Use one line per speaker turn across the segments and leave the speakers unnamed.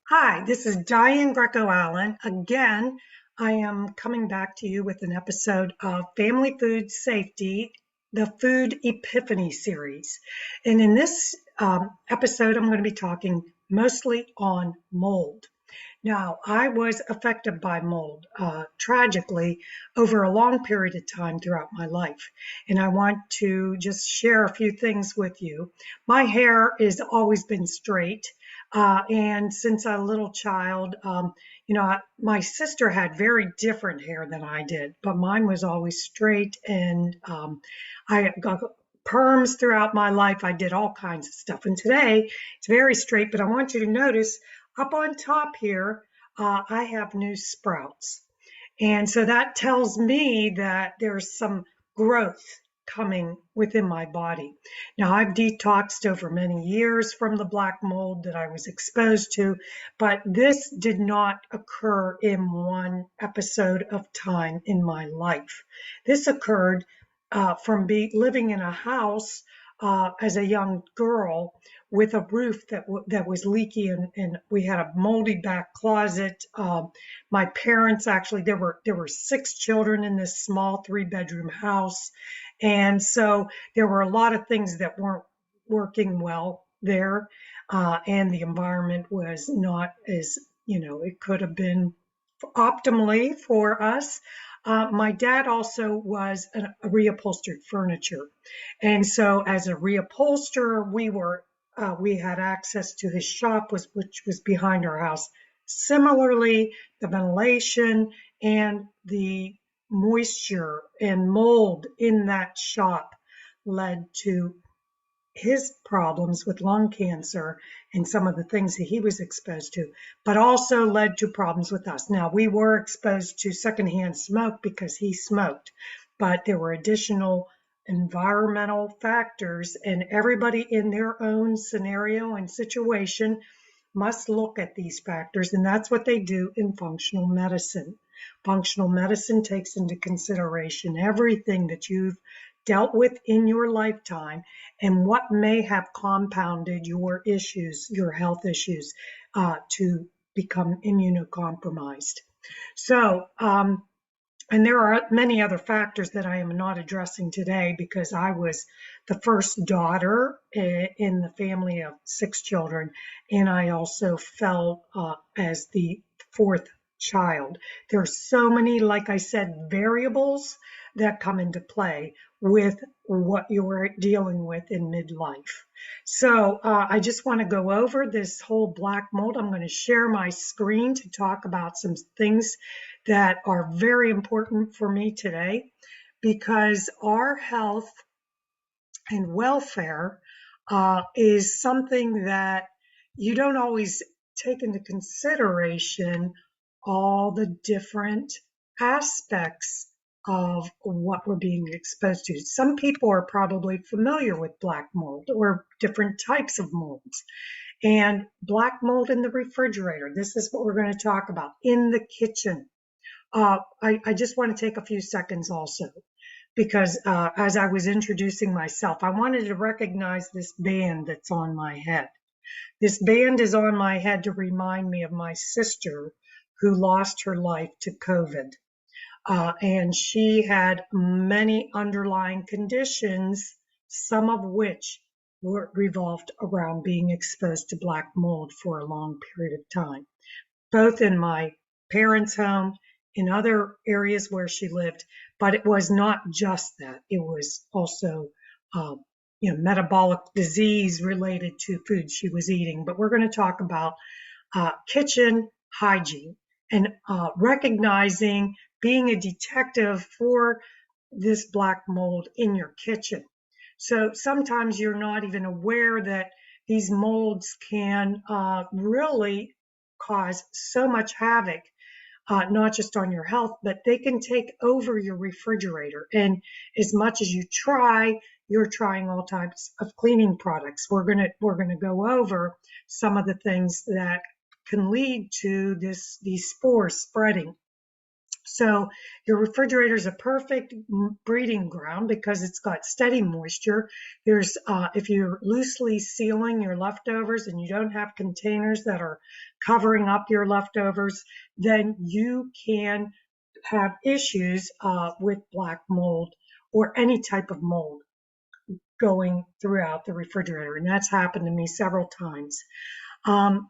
Hi, this is Diane Greco-Allen. Again, I am coming back to you with an episode of Family Food Safety, the Food Epiphany series. And in this episode, I'm going to be talking mostly on mold. Now, I was affected by mold tragically over a long period of time throughout my life. And I want to just share a few things with you. My hair has always been straight. And since a little child, my sister had very different hair than I did, but mine was always straight. And I got perms throughout my life. I did all kinds of stuff. And today it's very straight, but I want you to notice up on top here, I have new sprouts. And so that tells me that there's some growth coming within my body. Now, I've detoxed over many years from the black mold that I was exposed to, but this did not occur in one episode of time in my life. This occurred from living in a house as a young girl with a roof that was leaky, and we had a moldy back closet. My parents actually there were six children in this small 3-bedroom house, and so there were a lot of things that weren't working well there, and the environment was not as it could have been optimally for us. My dad also was a reupholstered furniture, and so as a reupholsterer, we had access to his shop, which was behind our house. Similarly, the ventilation and the moisture and mold in that shop led to his problems with lung cancer and some of the things that he was exposed to, but also led to problems with us. Now, we were exposed to secondhand smoke because he smoked, but there were additional environmental factors, and everybody in their own scenario and situation must look at these factors, and that's what they do in functional medicine. Functional medicine takes into consideration everything that you've dealt with in your lifetime and what may have compounded your issues, your health issues, to become immunocompromised. So, and there are many other factors that I am not addressing today because I was the first daughter in the family of six children, and I also fell as the fourth child. There are so many, like I said, variables that come into play with what you're dealing with in midlife. So I just want to go over this whole black mold. I'm going to share my screen to talk about some things that are very important for me today, because our health and welfare is something that you don't always take into consideration all the different aspects of what we're being exposed to. Some people are probably familiar with black mold or different types of molds. And black mold in the refrigerator, this is what we're going to talk about. In the kitchen, I just want to take a few seconds also, because as I was introducing myself, I wanted to recognize this band that's on my head. This band is on my head to remind me of my sister who lost her life to COVID. And she had many underlying conditions, some of which were revolved around being exposed to black mold for a long period of time, both in my parents' home, in other areas where she lived. But it was not just that. It was also, metabolic disease related to food she was eating. But we're going to talk about kitchen hygiene and recognizing, being a detective for this black mold in your kitchen. So sometimes you're not even aware that these molds can really cause so much havoc, not just on your health, but they can take over your refrigerator. And as much as you try, you're trying all types of cleaning products. We're gonna go over some of the things that can lead to these spores spreading. So your refrigerator is a perfect breeding ground because it's got steady moisture. If you're loosely sealing your leftovers and you don't have containers that are covering up your leftovers, then you can have issues with black mold or any type of mold going throughout the refrigerator. And that's happened to me several times.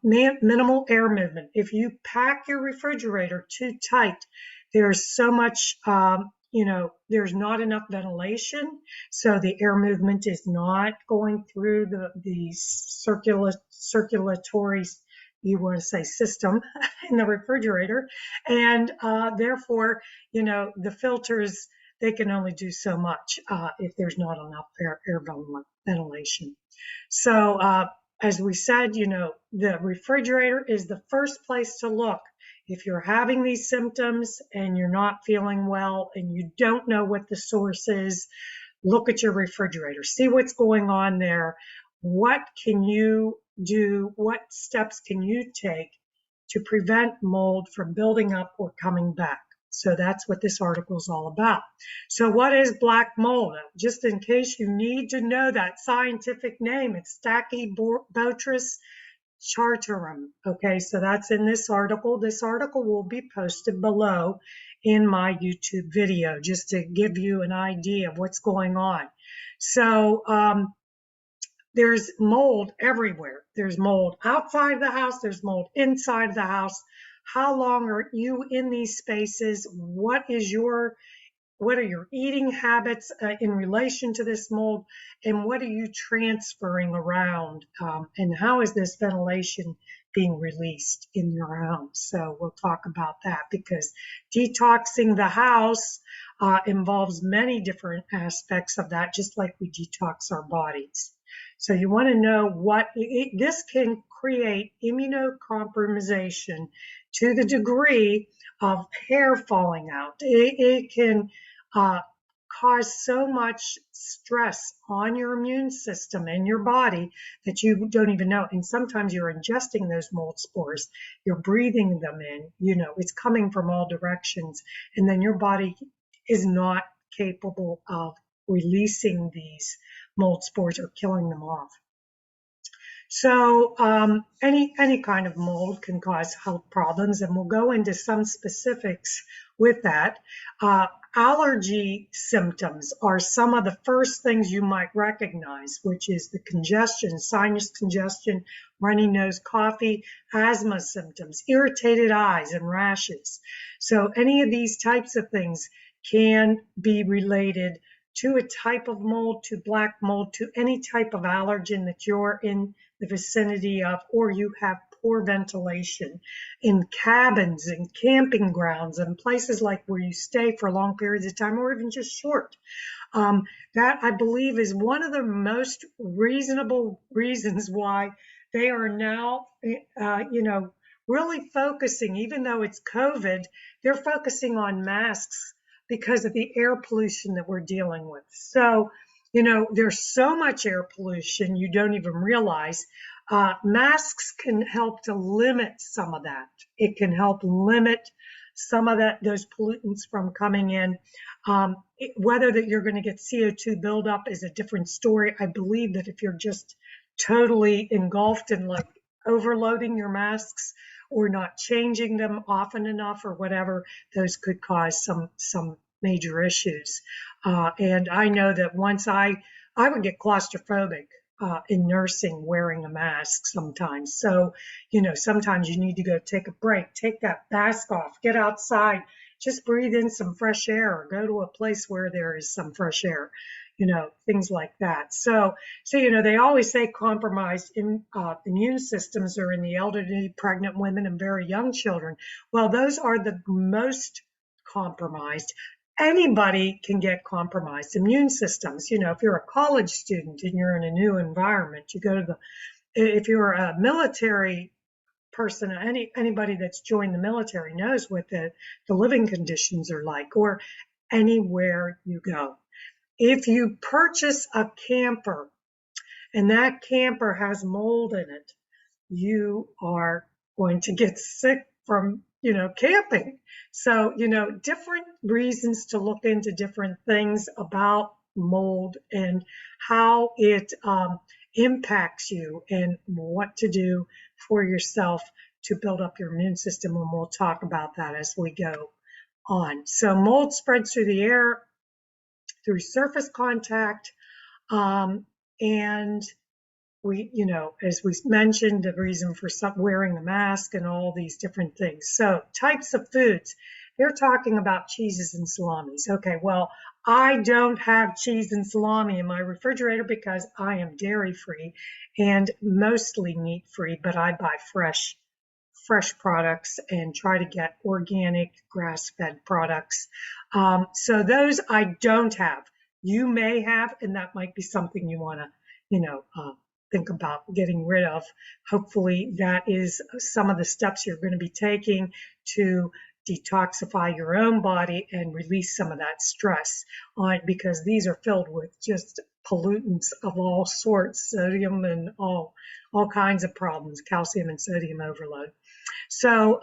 Minimal air movement. If you pack your refrigerator too tight, there's so much, there's not enough ventilation. So the air movement is not going through the circulatory, you want to say, system in the refrigerator. And therefore, the filters, they can only do so much if there's not enough air ventilation. So, as we said, the refrigerator is the first place to look. If you're having these symptoms and you're not feeling well and you don't know what the source is, look at your refrigerator, see what's going on there. What can you do? What steps can you take to prevent mold from building up or coming back? So that's what this article is all about. So what is black mold? Just in case you need to know that scientific name, it's Stachybotrys chartarum. Okay, so that's in this article. This article will be posted below in my YouTube video, just to give you an idea of what's going on. So there's mold everywhere. There's mold outside the house. There's mold inside the house. How long are you in these spaces? What are your eating habits in relation to this mold? And what are you transferring around? And how is this ventilation being released in your house? So we'll talk about that, because detoxing the house involves many different aspects of that, just like we detox our bodies. So you want to know this can create immunocompromisation to the degree of hair falling out. It can cause so much stress on your immune system and your body that you don't even know. And sometimes you're ingesting those mold spores, you're breathing them in, it's coming from all directions. And then your body is not capable of releasing these mold spores or killing them off. So any kind of mold can cause health problems, and we'll go into some specifics with that. Allergy symptoms are some of the first things you might recognize, which is the congestion, sinus congestion, runny nose, coffee, asthma symptoms, irritated eyes, and rashes. So any of these types of things can be related to a type of mold, to black mold, to any type of allergen that you're in the vicinity of, or you have poor ventilation in cabins and camping grounds and places like where you stay for long periods of time, or even just short. That, I believe, is one of the most reasonable reasons why they are now, really focusing, even though it's COVID, they're focusing on masks because of the air pollution that we're dealing with. So, there's so much air pollution you don't even realize. Masks can help to limit some of that. It can help limit some of those pollutants from coming in. Whether that you're going to get CO2 buildup is a different story. I believe that if you're just totally engulfed in like overloading your masks or not changing them often enough or whatever, those could cause some major issues. And I know that once I would get claustrophobic in nursing wearing a mask sometimes. So, sometimes you need to go take a break, take that mask off, get outside, just breathe in some fresh air, or go to a place where there is some fresh air, things like that. So they always say compromised immune systems are in the elderly, pregnant women, and very young children. Well, those are the most compromised. Anybody can get compromised immune systems. If you're a college student and you're in a new environment, if you're a military person, anybody that's joined the military knows what the living conditions are like, or anywhere you go. If you purchase a camper and that camper has mold in it, you are going to get sick from camping. So, different reasons to look into different things about mold and how it impacts you and what to do for yourself to build up your immune system. And we'll talk about that as we go on. So mold spreads through the air, through surface contact, and as we mentioned, the reason for wearing the mask and all these different things. So types of foods, they're talking about cheeses and salamis. Okay, well, I don't have cheese and salami in my refrigerator because I am dairy free and mostly meat free, but I buy fresh products and try to get organic grass-fed products. So those I don't have. You may have, and that might be something you want to, think about getting rid of. Hopefully that is some of the steps you're going to be taking to detoxify your own body and release some of that stress on it, because these are filled with just pollutants of all sorts, sodium and all kinds of problems, calcium and sodium overload. So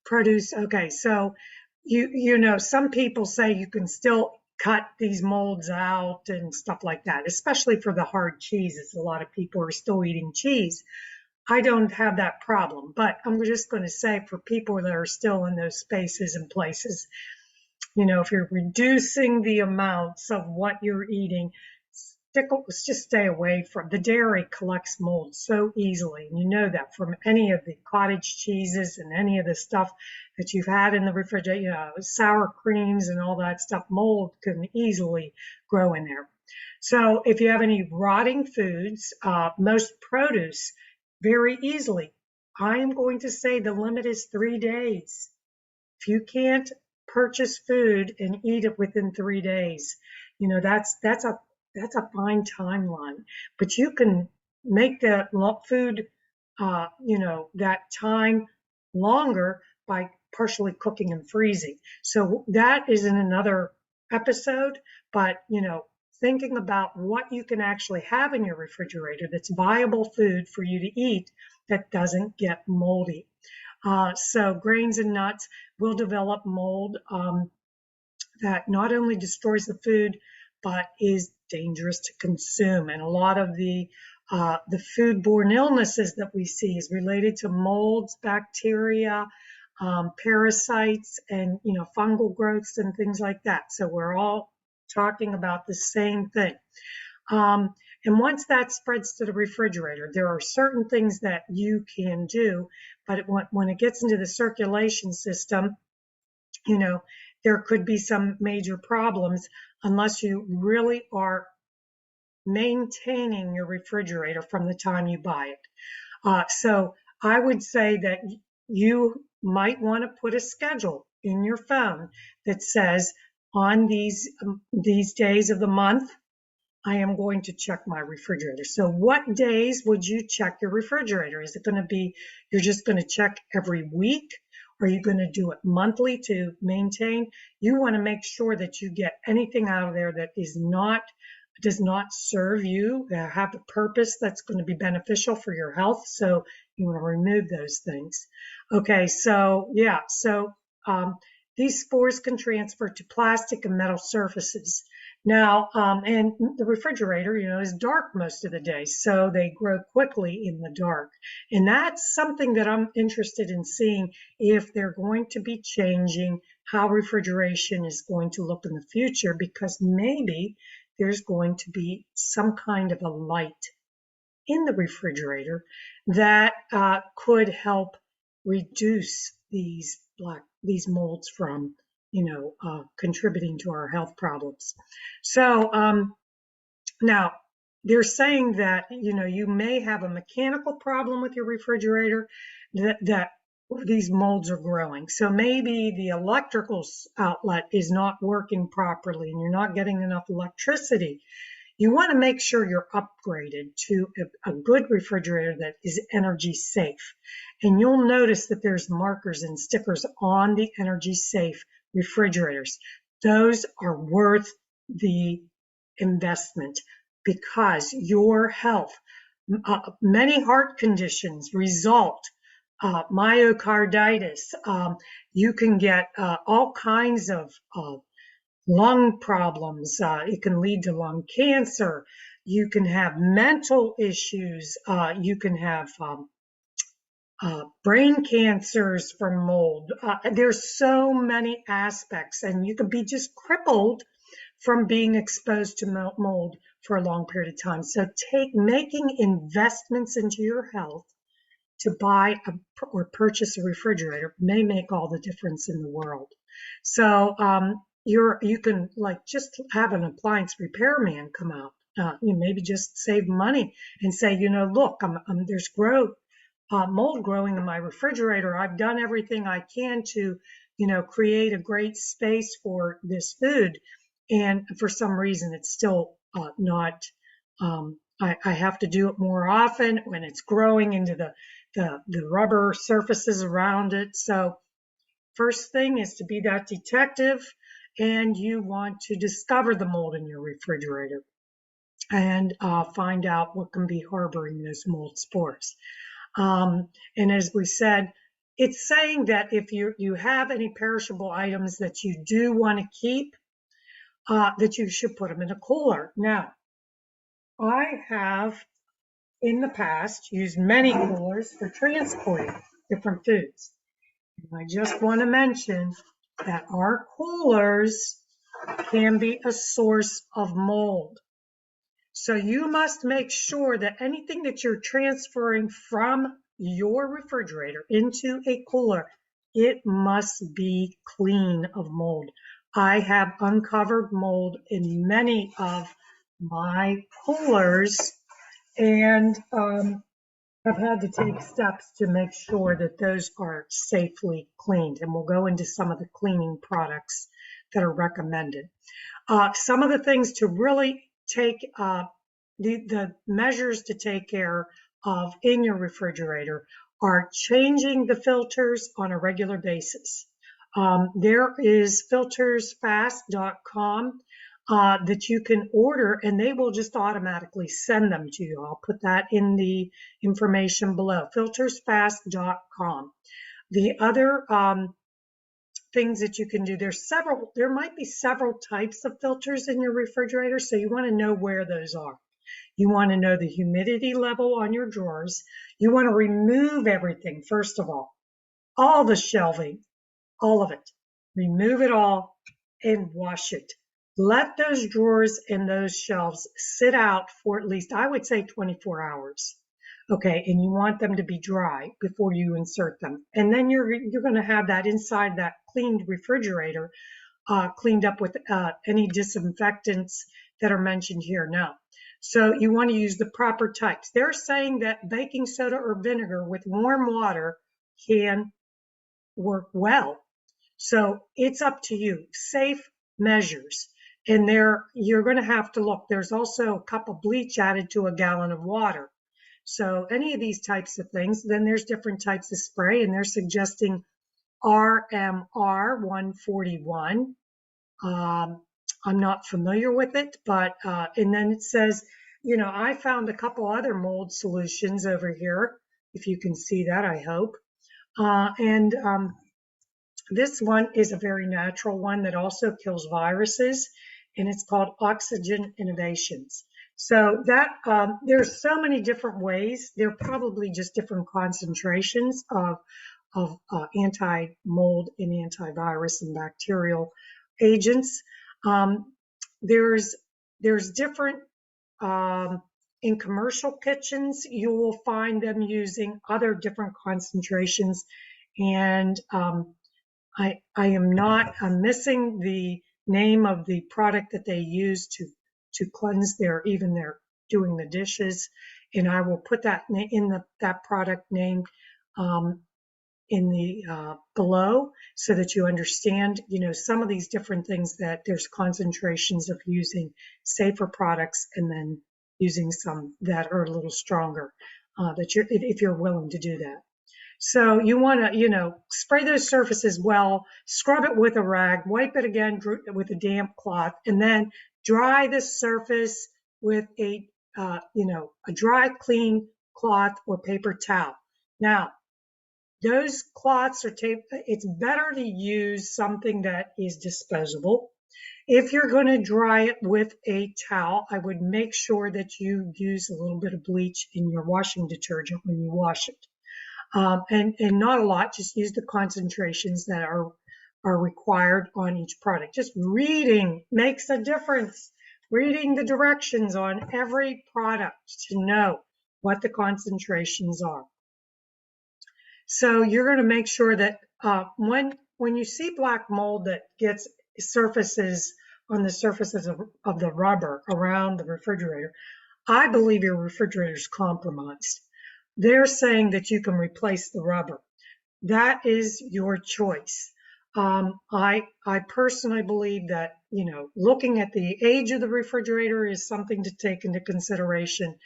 produce, okay, so some people say you can still cut these molds out and stuff like that, especially for the hard cheeses. A lot of people are still eating cheese. I don't have that problem, but I'm just going to say for people that are still in those spaces and places, if you're reducing the amounts of what you're eating, just stay away from the dairy. Collects mold so easily, and you know that from any of the cottage cheeses and any of the stuff that you've had in the refrigerator, sour creams and all that stuff. Mold can easily grow in there. So if you have any rotting foods, most produce, very easily. I'm going to say the limit is 3 days. If you can't purchase food and eat it within 3 days, that's a fine timeline, but you can make the food, that time longer by partially cooking and freezing. So that is in another episode, but, thinking about what you can actually have in your refrigerator that's viable food for you to eat that doesn't get moldy. So grains and nuts will develop mold that not only destroys the food, but is dangerous to consume. And a lot of the foodborne illnesses that we see is related to molds, bacteria, parasites, and fungal growths and things like that. So we're all talking about the same thing. And once that spreads to the refrigerator, there are certain things that you can do, but when it gets into the circulation system, there could be some major problems unless you really are maintaining your refrigerator from the time you buy it. So I would say that you might want to put a schedule in your phone that says, on these days of the month, I am going to check my refrigerator. So what days would you check your refrigerator? Is it going to be, you're just going to check every week? Are you going to do it monthly to maintain? You want to make sure that you get anything out of there that does not serve you, have a purpose that's going to be beneficial for your health. So you want to remove those things. Okay, so yeah, these spores can transfer to plastic and metal surfaces. Now, and the refrigerator, is dark most of the day, so they grow quickly in the dark. And that's something that I'm interested in seeing, if they're going to be changing how refrigeration is going to look in the future, because maybe there's going to be some kind of a light in the refrigerator that could help reduce these molds from contributing to our health problems. So now they're saying that you may have a mechanical problem with your refrigerator that these molds are growing. So maybe the electrical outlet is not working properly and you're not getting enough electricity. You want to make sure you're upgraded to a good refrigerator that is energy safe. And you'll notice that there's markers and stickers on the energy safe refrigerators. Those are worth the investment, because your health, many heart conditions result myocarditis. You can get all kinds of lung problems. It can lead to lung cancer. You can have mental issues. You can have brain cancers from mold. There's so many aspects, and you could be just crippled from being exposed to mold for a long period of time. So making investments into your health to buy or purchase a refrigerator may make all the difference in the world. So you can like just have an appliance repairman come out. You maybe just save money and say, look, there's mold growing in my refrigerator. I've done everything I can to, create a great space for this food, and for some reason it's still not. I have to do it more often when it's growing into the rubber surfaces around it. So first thing is to be that detective, and you want to discover the mold in your refrigerator and find out what can be harboring those mold spores. And as we said, it's saying that if you have any perishable items that you do want to keep, that you should put them in a cooler. Now, I have in the past used many coolers for transporting different foods. And I just want to mention that our coolers can be a source of mold. So you must make sure that anything that you're transferring from your refrigerator into a cooler, it must be clean of mold. I have uncovered mold in many of my coolers, and have had to take steps to make sure that those are safely cleaned. And we'll go into some of the cleaning products that are recommended. Some of the things to really take, the measures to take care of in your refrigerator are changing the filters on a regular basis. There is filtersfast.com that you can order, and they will just automatically send them to you. I'll put that in the information below, filtersfast.com. The other things that you can do, there might be several types of filters in your refrigerator, so you want to know where those are. You want to know the humidity level on your drawers. You want to remove everything, first of all the shelving, all of it. Remove it all and wash it. Let those drawers and those shelves sit out for at least, I would say, 24 hours. Okay, and you want them to be dry before you insert them. And then you're going to have that inside that cleaned refrigerator, cleaned up with any disinfectants that are mentioned here now. So you want to use the proper types. They're saying that baking soda or vinegar with warm water can work well. So it's up to you. Safe measures. And you're going to have to look. There's also a cup of bleach added to a gallon of water. So any of these types of things, then there's different types of spray, and they're suggesting RMR 141. I'm not familiar with it, but, and then it says, I found a couple other mold solutions over here, if you can see that, I hope. This one is a very natural one that also kills viruses, and it's called Oxygen Innovations. So that there's so many different ways. They're probably just different concentrations of anti-mold and antivirus and bacterial agents. There's different in commercial kitchens. You will find them using other different concentrations, and I'm missing the name of the product that they use to cleanse they're doing the dishes, and I will put that in that product name in the below, so that you understand, some of these different things, that there's concentrations of using safer products and then using some that are a little stronger, if you're willing to do that. So you want to, spray those surfaces well, scrub it with a rag, wipe it again with a damp cloth, and then dry the surface with a dry, clean cloth or paper towel. Now, those cloths are it's better to use something that is disposable. If you're going to dry it with a towel, I would make sure that you use a little bit of bleach in your washing detergent when you wash it. And not a lot, just use the concentrations that are required on each product. Just reading makes a difference. Reading the directions on every product to know what the concentrations are. So you're going to make sure that when you see black mold that gets surfaces on the surfaces of the rubber around the refrigerator, I believe your refrigerator is compromised. They're saying that you can replace the rubber. That is your choice. I personally believe that, looking at the age of the refrigerator is something to take into consideration.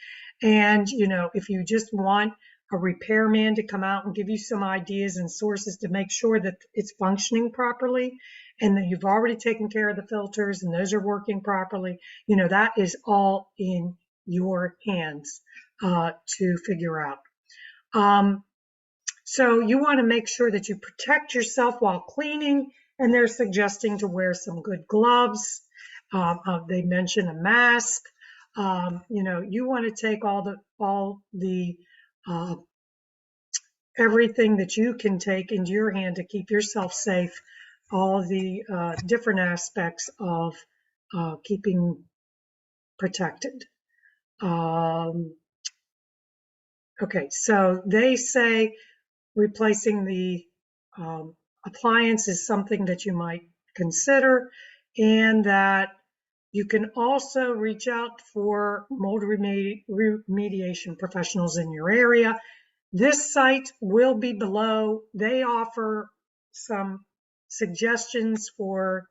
And, if you just want a repairman to come out and give you some ideas and sources to make sure that it's functioning properly and that you've already taken care of the filters and those are working properly, that is all in your hands to figure out. So you want to make sure that you protect yourself while cleaning, and they're suggesting to wear some good gloves. They mention a mask. You want to take all the everything that you can take into your hand to keep yourself safe, all the different aspects of keeping protected. Okay, so they say replacing the appliance is something that you might consider, and that you can also reach out for mold remediation professionals in your area. This site will be below. They offer some suggestions for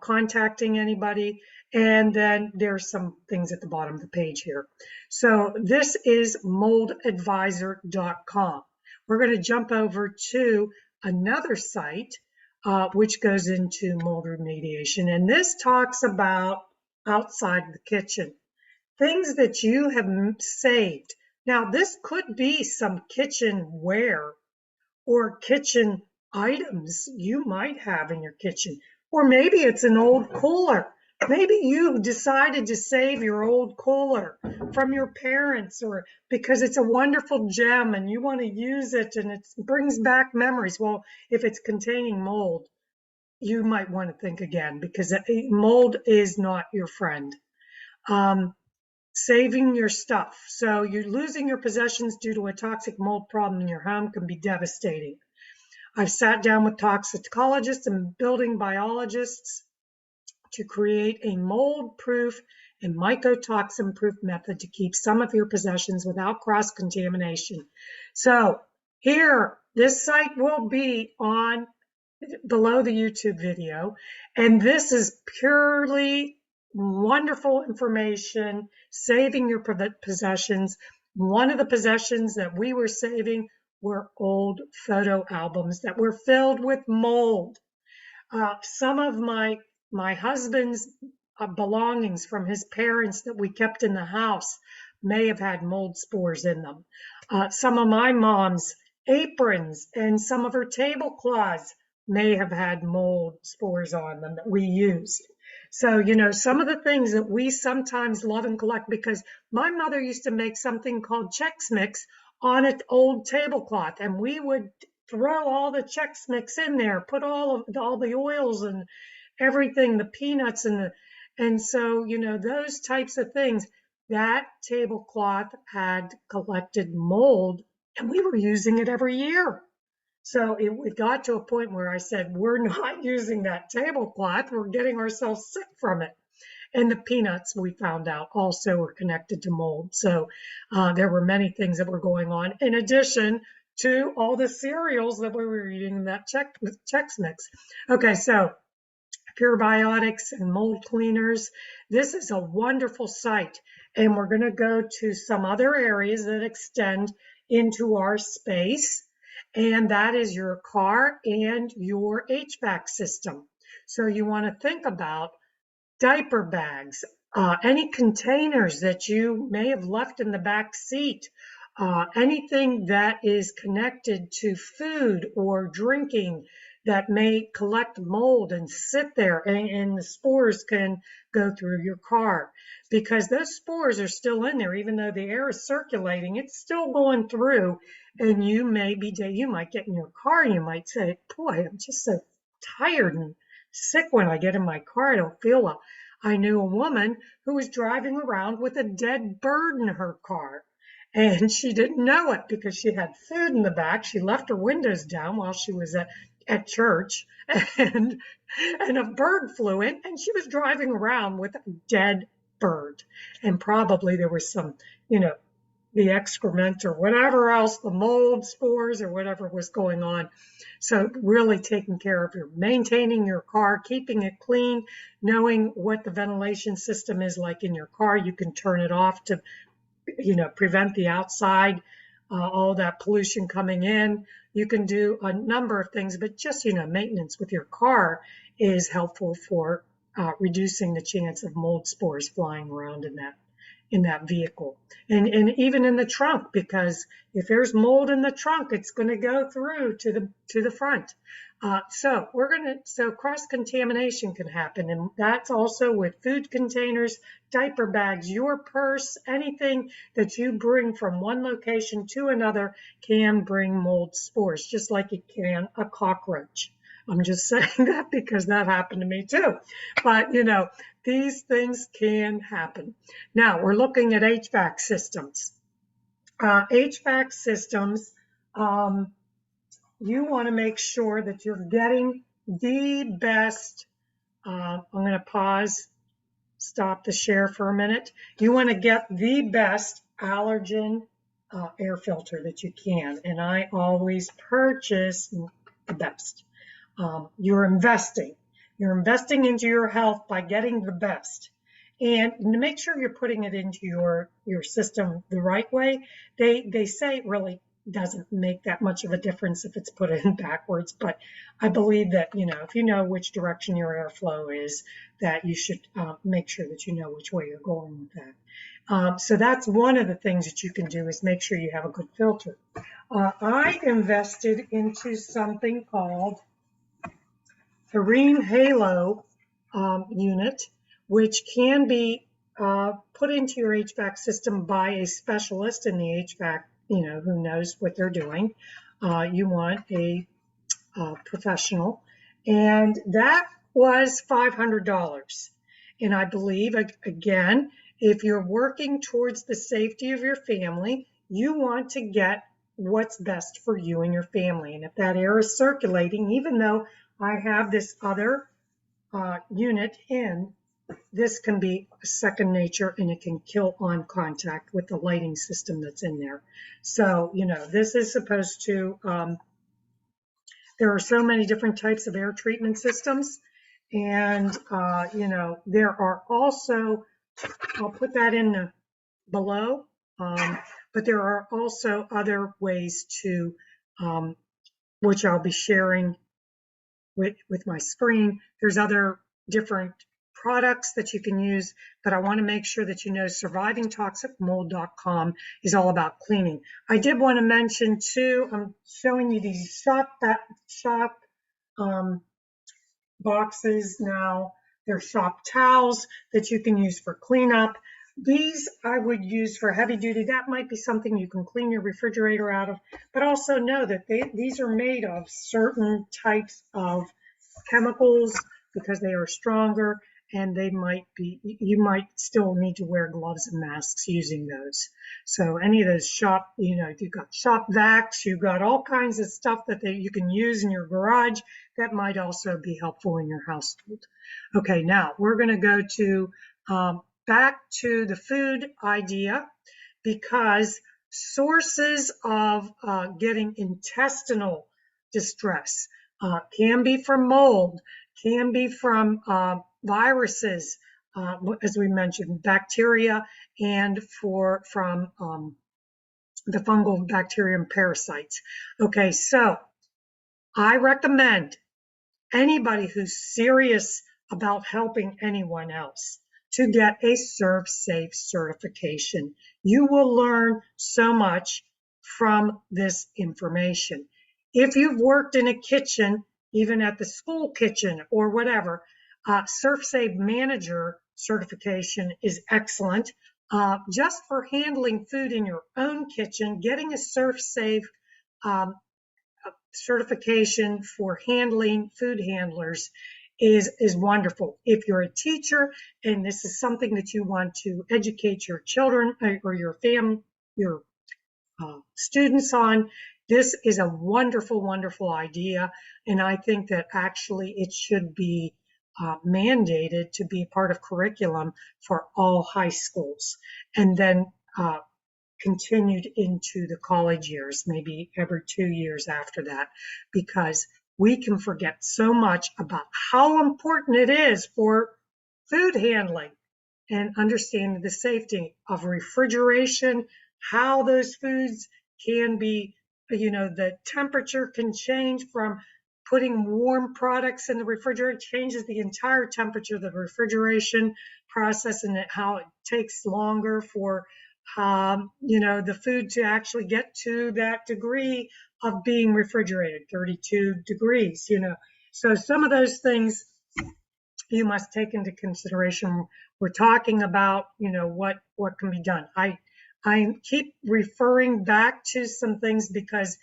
contacting anybody, and then there's some things at the bottom of the page here. So this is moldadvisor.com. We're going to jump over to another site which goes into mold remediation, and this talks about outside the kitchen, things that you have saved. Now, this could be some kitchenware or kitchen items you might have in your kitchen, or maybe it's an old cooler. Maybe you decided to save your old cooler from your parents, or because it's a wonderful gem and you want to use it and it brings back memories. Well, if it's containing mold, you might want to think again, because mold is not your friend. Saving your stuff. So you're losing your possessions due to a toxic mold problem in your home can be devastating. I've sat down with toxicologists and building biologists to create a mold-proof and mycotoxin-proof method to keep some of your possessions without cross-contamination. So here, this site will be on below the YouTube video, and this is purely wonderful information, saving your possessions. One of the possessions that we were saving were old photo albums that were filled with mold. Some of my husband's belongings from his parents that we kept in the house may have had mold spores in them. Some of my mom's aprons and some of her tablecloths may have had mold spores on them that we used. So, some of the things that we sometimes love and collect, because my mother used to make something called Chex Mix on an old tablecloth, and we would throw all the Chex Mix in there, put all the oils and everything, the peanuts and so, those types of things. That tablecloth had collected mold, and we were using it every year. So it got to a point where I said, we're not using that tablecloth. We're getting ourselves sick from it. And the peanuts, we found out, also were connected to mold. So there were many things that were going on, in addition to all the cereals that we were eating in that Chex Mix. Okay, so Pure Biotics and mold cleaners. This is a wonderful site. And we're going to go to some other areas that extend into our space. And that is your car and your HVAC system. So you want to think about diaper bags, any containers that you may have left in the back seat, anything that is connected to food or drinking that may collect mold and sit there, and the spores can go through your car, because those spores are still in there. Even though the air is circulating, it's still going through, and you might get in your car and you might say, boy, I'm just so tired and sick when I get in my car. I don't feel well. I knew a woman who was driving around with a dead bird in her car. And she didn't know it because she had food in the back. She left her windows down while she was at church, and a bird flew in, and she was driving around with a dead bird. And probably there was some, the excrement or whatever else, the mold, spores, or whatever was going on. So really taking care of maintaining your car, keeping it clean, knowing what the ventilation system is like in your car. You can turn it off to prevent the outside, all that pollution coming in. You can do a number of things, but just, maintenance with your car is helpful for reducing the chance of mold spores flying around in that vehicle. And even in the trunk, because if there's mold in the trunk, it's going to go through to the front. So cross-contamination can happen, and that's also with food containers, diaper bags, your purse, anything that you bring from one location to another can bring mold spores, just like it can a cockroach. I'm just saying that because that happened to me too. But, these things can happen. Now, we're looking at HVAC systems. HVAC systems, you want to make sure that you're getting the best. I'm going to stop the share for a minute. You want to get the best allergen air filter that you can. And I always purchase the best. You're investing into your health by getting the best. And to make sure you're putting it into your system the right way, they say it really doesn't make that much of a difference if it's put in backwards. But I believe that, if you know which direction your airflow is, that you should make sure that you know which way you're going with that. So that's one of the things that you can do, is make sure you have a good filter. I invested into something called Serene Halo unit, which can be put into your HVAC system by a specialist in the HVAC, who knows what they're doing. You want a professional, and that was $500. And I believe, again, if you're working towards the safety of your family, you want to get what's best for you and your family. And if that air is circulating, even though I have this other unit in, this can be second nature, and it can kill on contact with the lighting system that's in there. So, this is supposed to, there are so many different types of air treatment systems. And, there are also, I'll put that in below, but there are also other ways to, which I'll be sharing with my screen. There's other different products that you can use, but I want to make sure that survivingtoxicmold.com is all about cleaning. I did want to mention too, I'm showing you these shop boxes now. They're shop towels that you can use for cleanup. These I would use for heavy duty. That might be something you can clean your refrigerator out of, but also know that these are made of certain types of chemicals because they are stronger, and you might still need to wear gloves and masks using those. So any of those you've got shop vacs, you've got all kinds of stuff that you can use in your garage that might also be helpful in your household. Okay, now we're going to go to back to the food idea, because sources of getting intestinal distress can be from mold, can be from viruses, as we mentioned, bacteria, and from the fungal bacteria and parasites. Okay, so I recommend anybody who's serious about helping anyone else to get a ServSafe certification. You will learn so much from this information. If you've worked in a kitchen, even at the school kitchen or whatever, ServSafe Manager certification is excellent. Just for handling food in your own kitchen, getting a ServSafe certification for handling food handlers is wonderful. If you're a teacher and this is something that you want to educate your children or your students on, this is a wonderful, wonderful idea. And I think that actually it should be mandated to be part of curriculum for all high schools, and then continued into the college years, maybe every 2 years after that, because we can forget so much about how important it is for food handling and understanding the safety of refrigeration, how those foods can be, the temperature can change from putting warm products in the refrigerator, changes the entire temperature of the refrigeration process, and how it takes longer for the food to actually get to that degree of being refrigerated, 32 degrees, So some of those things you must take into consideration. We're talking about, what can be done. I keep referring back to some things because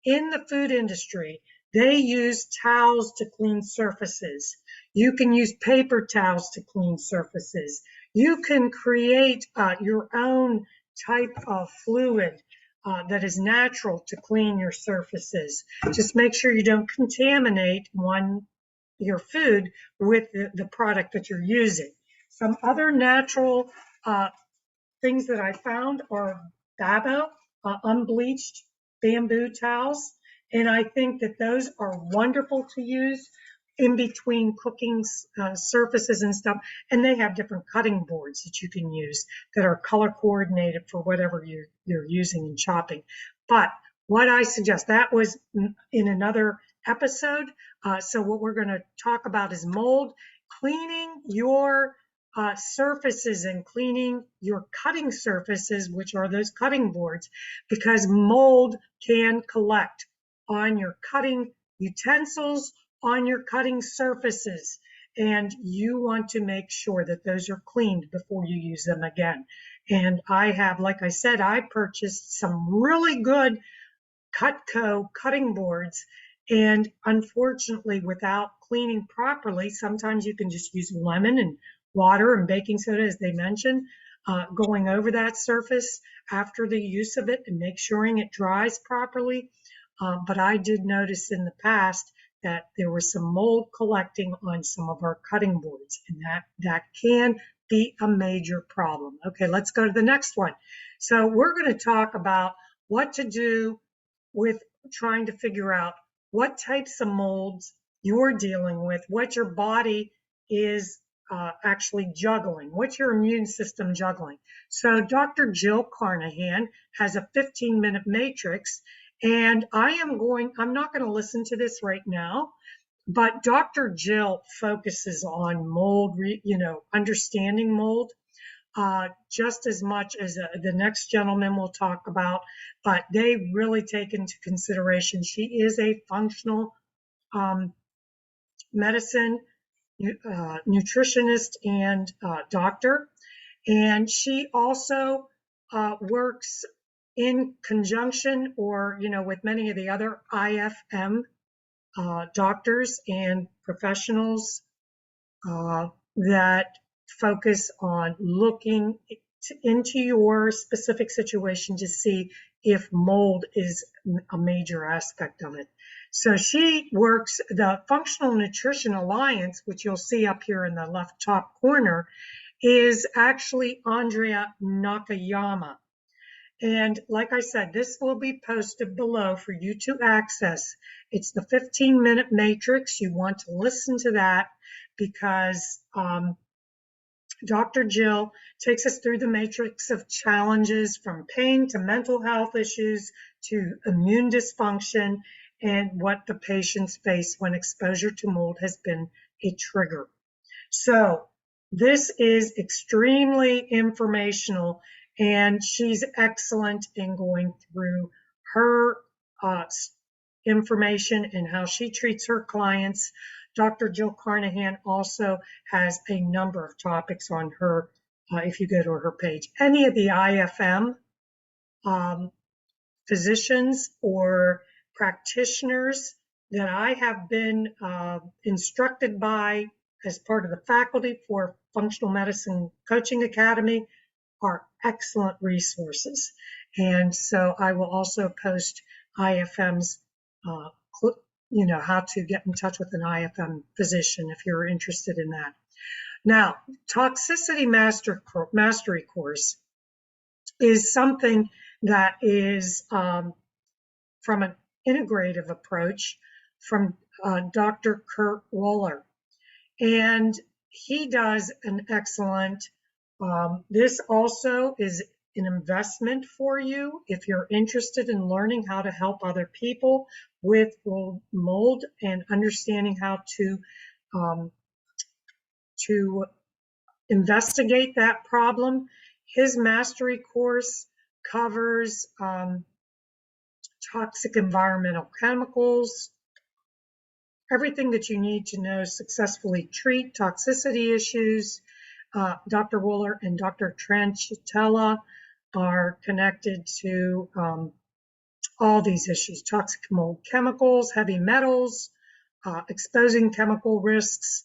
in the food industry, they use towels to clean surfaces. You can use paper towels to clean surfaces. You can create your own type of fluid that is natural to clean your surfaces. Just make sure you don't contaminate your food with the product that you're using. Some other natural things that I found are Babo, unbleached bamboo towels. And I think that those are wonderful to use in between cooking surfaces and stuff. And they have different cutting boards that you can use that are color coordinated for whatever you're using in chopping. But what I suggest, that was in another episode. So what we're going to talk about is mold, cleaning your surfaces and cleaning your cutting surfaces, which are those cutting boards, because mold can collect on your cutting utensils, on your cutting surfaces, and you want to make sure that those are cleaned before you use them again. And I have, like I said, I purchased some really good Cutco cutting boards, and unfortunately, without cleaning properly, sometimes you can just use lemon and water and baking soda, as they mentioned, going over that surface after the use of it and make sure it dries properly. But I did notice in the past that there was some mold collecting on some of our cutting boards, and that can be a major problem. Okay, let's go to the next one. So we're going to talk about what to do with trying to figure out what types of molds you're dealing with, what your body is actually juggling, what's your immune system juggling. So Dr. Jill Carnahan has a 15-minute matrix, and I'm not going to listen to this right now, but Dr. Jill focuses on mold, understanding mold, just as much as the next gentleman we'll talk about, but they really take into consideration. She is a functional medicine nutritionist and doctor, and she also works in conjunction or with many of the other IFM doctors and professionals that focus on looking into your specific situation to see if mold is a major aspect of it. So she works, the Functional Nutrition Alliance, which you'll see up here in the left top corner, is actually Andrea Nakayama. And like I said, this will be posted below for you to access. It's the 15-minute matrix. You want to listen to that because Dr. Jill takes us through the matrix of challenges from pain to mental health issues to immune dysfunction and what the patients face when exposure to mold has been a trigger. So this is extremely informational, and she's excellent in going through information and how she treats her clients. Dr. Jill Carnahan also has a number of topics on her, if you go to her page. Any of the IFM physicians or practitioners that I have been instructed by as part of the faculty for Functional Medicine Coaching Academy are excellent resources. And so I will also post IFM's, how to get in touch with an IFM physician if you're interested in that. Now, Toxicity Mastery Course is something that is from an integrative approach from Dr. Kurt Wohler. And he does an excellent, this also is an investment for you if you're interested in learning how to help other people with mold and understanding how to investigate that problem. His mastery course covers toxic environmental chemicals, everything that you need to know successfully treat toxicity issues. Dr. Wohler and Dr. Tranchitella are connected to all these issues: toxic mold chemicals, heavy metals, exposing chemical risks,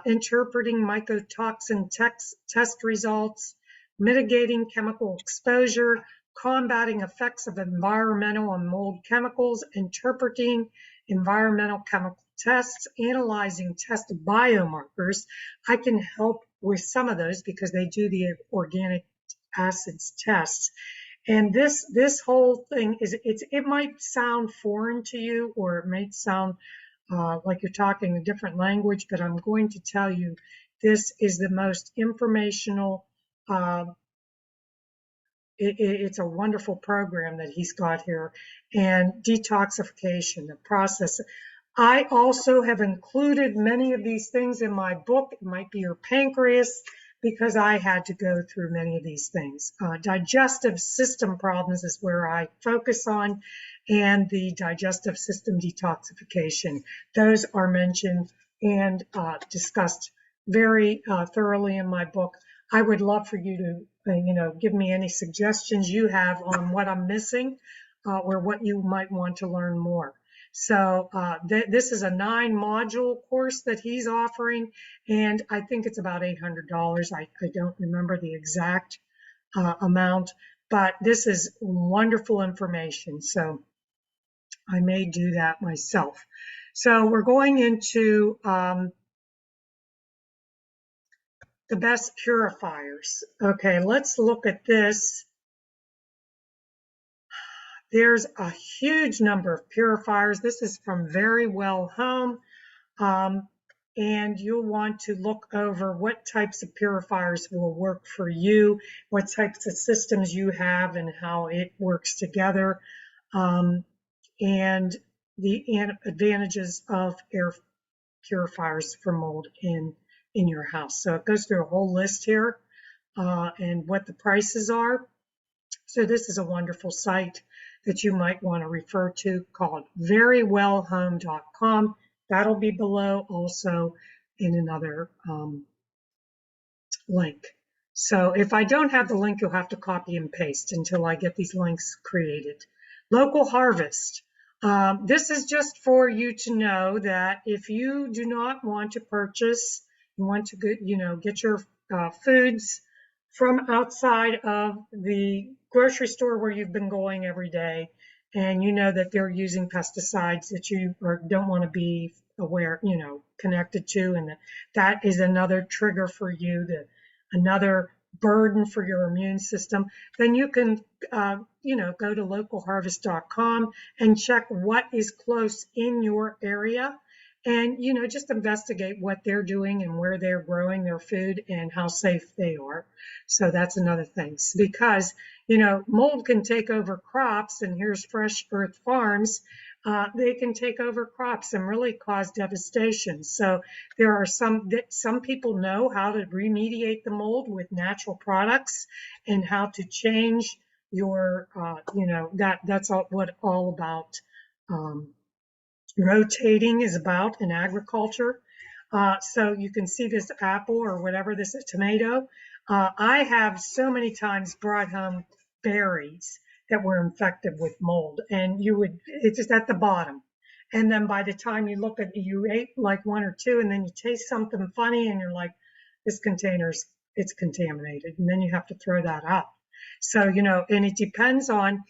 interpreting mycotoxin test results, mitigating chemical exposure, combating effects of environmental and mold chemicals, interpreting environmental chemical tests, analyzing test biomarkers. I can help with some of those because they do the organic acids tests. And this whole thing it might sound foreign to you, or it might sound like you're talking a different language, but I'm going to tell you, this is the most informational, it's a wonderful program that he's got here. And detoxification, the process. I also have included many of these things in my book. It might be your pancreas, because I had to go through many of these things. Digestive system problems is where I focus on, and the digestive system detoxification. Those are mentioned and discussed very thoroughly in my book. I would love for you to, give me any suggestions you have on what I'm missing or what you might want to learn more. So this is a 9-module course that he's offering, and I think it's about $800. I don't remember the exact amount, but this is wonderful information. So I may do that myself. So we're going into the best purifiers. Okay, let's look at this. There's a huge number of purifiers. This is from Very Well Home. And you'll want to look over what types of purifiers will work for you, what types of systems you have, and how it works together, and the advantages of air purifiers for mold in your house. So it goes through a whole list here and what the prices are. So this is a wonderful site that you might want to refer to, called verywellhome.com. That'll be below also in another link. So if I don't have the link, you'll have to copy and paste until I get these links created. Local harvest. This is just for you to know that if you do not want to purchase, you want to get your foods from outside of the grocery store where you've been going every day, and you know that they're using pesticides that you don't want to be aware, connected to, and that is another trigger for you, another burden for your immune system, then you can, go to localharvest.com and check what is close in your area, and, just investigate what they're doing and where they're growing their food and how safe they are. So that's another thing, because, mold can take over crops, and here's Fresh Earth Farms. They can take over crops and really cause devastation. So there are some people know how to remediate the mold with natural products and how to change your, that's all about rotating is about in agriculture. So you can see this apple or whatever, this is tomato. I have so many times brought home berries that were infected with mold, and it's just at the bottom. And then by the time you look at, you ate like one or two, and then you taste something funny, and you're like, this container's, it's contaminated, and then you have to throw that out. So, and it depends on,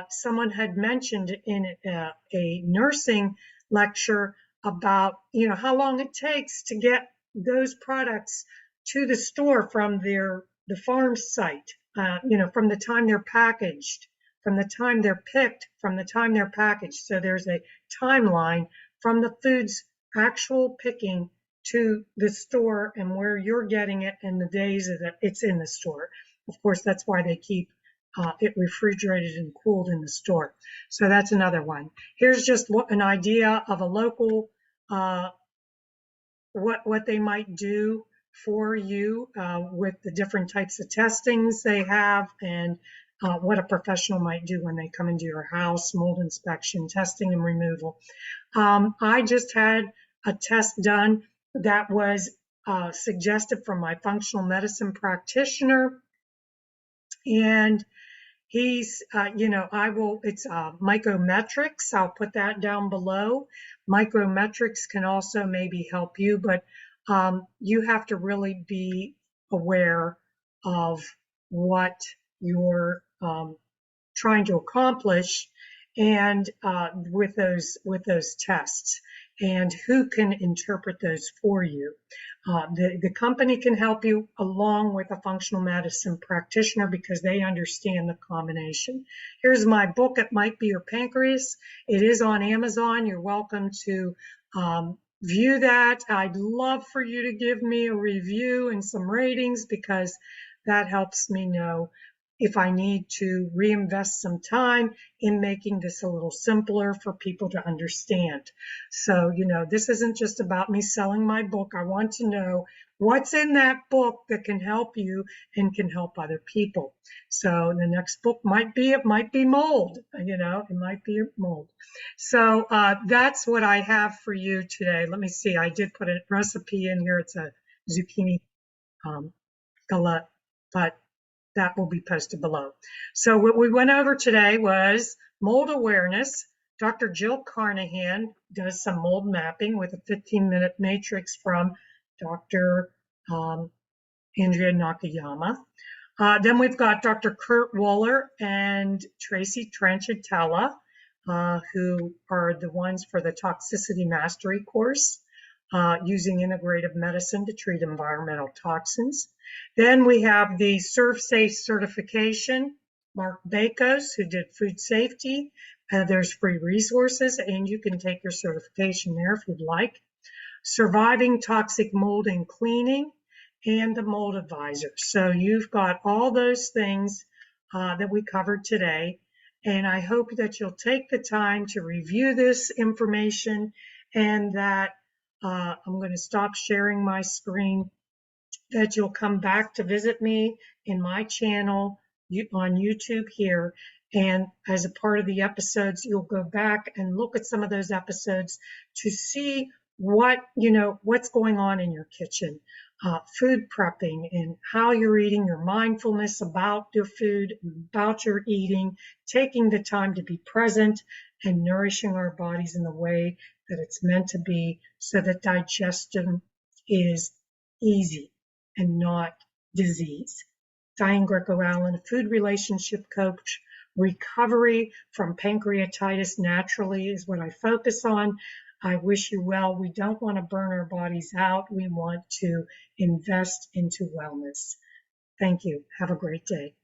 someone had mentioned in a nursing lecture about, how long it takes to get those products to the store from the farm site, from the time they're packaged, from the time they're picked, from the time they're packaged. So there's a timeline from the food's actual picking to the store and where you're getting it and the days that it's in the store. Of course, that's why they keep it refrigerated and cooled in the store. So that's another one. Here's just an idea of a local, what they might do for you with the different types of testings they have, and what a professional might do when they come into your house: mold inspection, testing and removal. I just had a test done that was suggested from my functional medicine practitioner, and he's, it's mycometrics. I'll put that down below. Mycometrics can also maybe help you, but you have to really be aware of what you're trying to accomplish, and with those tests, and who can interpret those for you. The company can help you along with a functional medicine practitioner because they understand the combination. Here's my book, It Might Be Your Pancreas. It is on Amazon. You're welcome to view that. I'd love for you to give me a review and some ratings, because that helps me know if I need to reinvest some time in making this a little simpler for people to understand. So, this isn't just about me selling my book. I want to know what's in that book that can help you and can help other people. So the next book it might be mold, it might be mold. So that's what I have for you today. Let me see, I did put a recipe in here. It's a zucchini galette, but that will be posted below. So what we went over today was mold awareness. Dr. Jill Carnahan does some mold mapping with a 15-minute matrix from Dr. Andrea Nakayama. Then we've got Dr. Kurt Wohler and Tracy Tranchitella, who are the ones for the Toxicity Mastery course, using integrative medicine to treat environmental toxins. Then we have the ServSafe certification, Mark Bakos, who did food safety. There's free resources, and you can take your certification there if you'd like. Surviving toxic mold and cleaning, and the mold advisor. So you've got all those things that we covered today, and I hope that you'll take the time to review this information, and that I'm going to stop sharing my screen, that you'll come back to visit me in my channel on YouTube here. And as a part of the episodes, you'll go back and look at some of those episodes to see what's going on in your kitchen, food prepping, and how you're eating, your mindfulness about your food, about your eating, taking the time to be present and nourishing our bodies in the way that it's meant to be, so that digestion is easy and not disease. Diane Greco-Allen, a food relationship coach. Recovery from pancreatitis naturally is what I focus on. I wish you well. We don't want to burn our bodies out. We want to invest into wellness. Thank you. Have a great day.